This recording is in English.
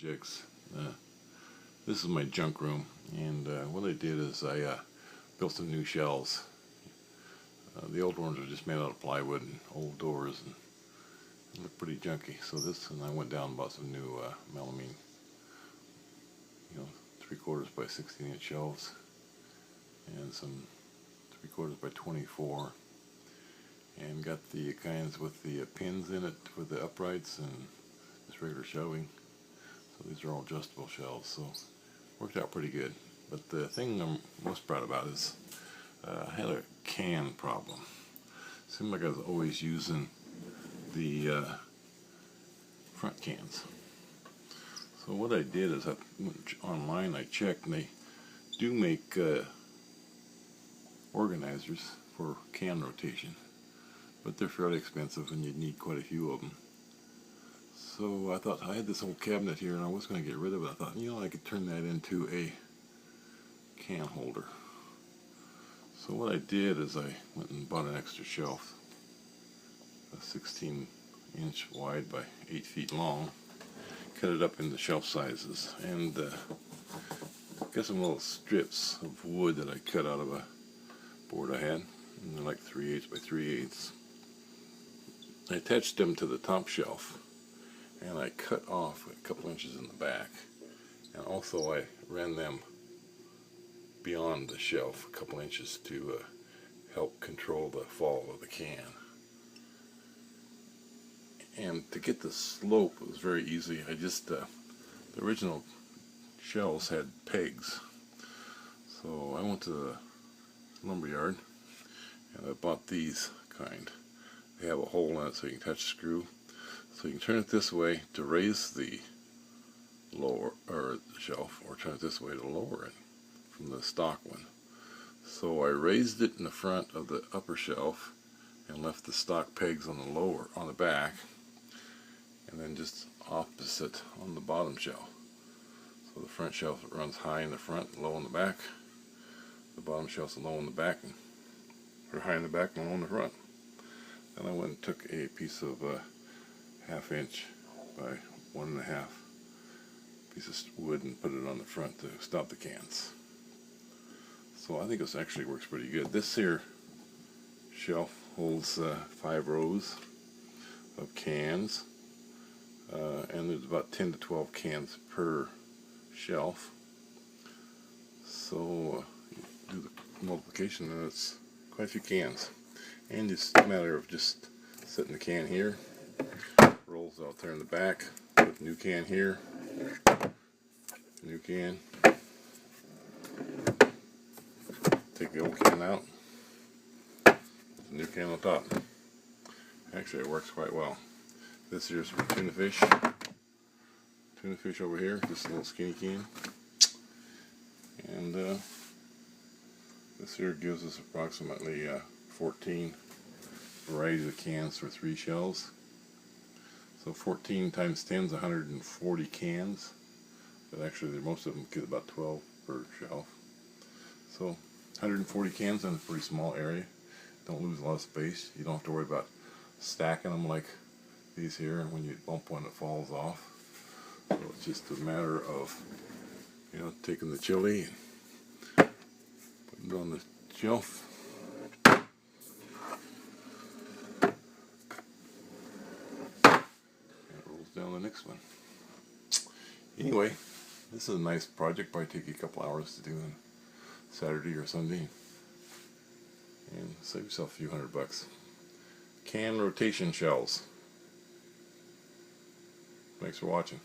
projects. This is my junk room, and what I did is I built some new shelves. The old ones are just made out of plywood and old doors and look pretty junky. So and I went down and bought some new melamine, 3/4 by 16-inch shelves, and some 3/4 by 24, and got the kinds with the pins in it for the uprights and just regular shelving. So these are all adjustable shelves, so worked out pretty good. But the thing I'm most proud about is I had a can problem. Seemed like I was always using the front cans. So what I did is I went online, I checked, and they do make organizers for can rotation, but they're fairly expensive and you'd need quite a few of them. So I thought, I had this old cabinet here and I was going to get rid of it. I thought, I could turn that into a can holder. So what I did is I went and bought an extra shelf, a 16-inch wide by 8 feet long, cut it up into shelf sizes, and got some little strips of wood that I cut out of a board I had, and they're like 3/8 by 3/8. I attached them to the top shelf, and I cut off a couple inches in the back, and also I ran them beyond the shelf a couple inches to help control the fall of the can. And to get the slope, it was very easy. I just the original shelves had pegs, so I went to the lumber yard and I bought these kind. They have a hole in it so you can touch the screw, so you can turn it this way to raise the shelf, or turn it this way to lower it from the stock one. So I raised it in the front of the upper shelf and left the stock pegs on the back, and then just opposite on the bottom shelf. So the front shelf runs high in the front, low in the back. The bottom shelf's low in the back, or high in the back and low in the front. Then I went and took a piece of 1/2 inch by 1.5 piece of wood and put it on the front to stop the cans. So I think this actually works pretty good. This here shelf holds 5 rows of cans, and there's about 10 to 12 cans per shelf. So do the multiplication, and it's quite a few cans. And it's a matter of just setting the can here, rolls out there in the back, put the new can here, new can, take the old can out, put the new can on top. Actually, it works quite well. This here's for tuna fish. Tuna fish over here, just a little skinny can. And this here gives us approximately 14 varieties of cans for 3 shelves. So 14 times 10 is 140 cans, but actually most of them get about 12 per shelf. So 140 cans in a pretty small area. Don't lose a lot of space. You don't have to worry about stacking them like these here, and when you bump one it falls off. So it's just a matter of taking the chili and putting it on the shelf. Down the next one. Anyway, this is a nice project. Probably take you a couple hours to do on Saturday or Sunday, and save yourself a few $100. Can rotation shelves. Thanks for watching.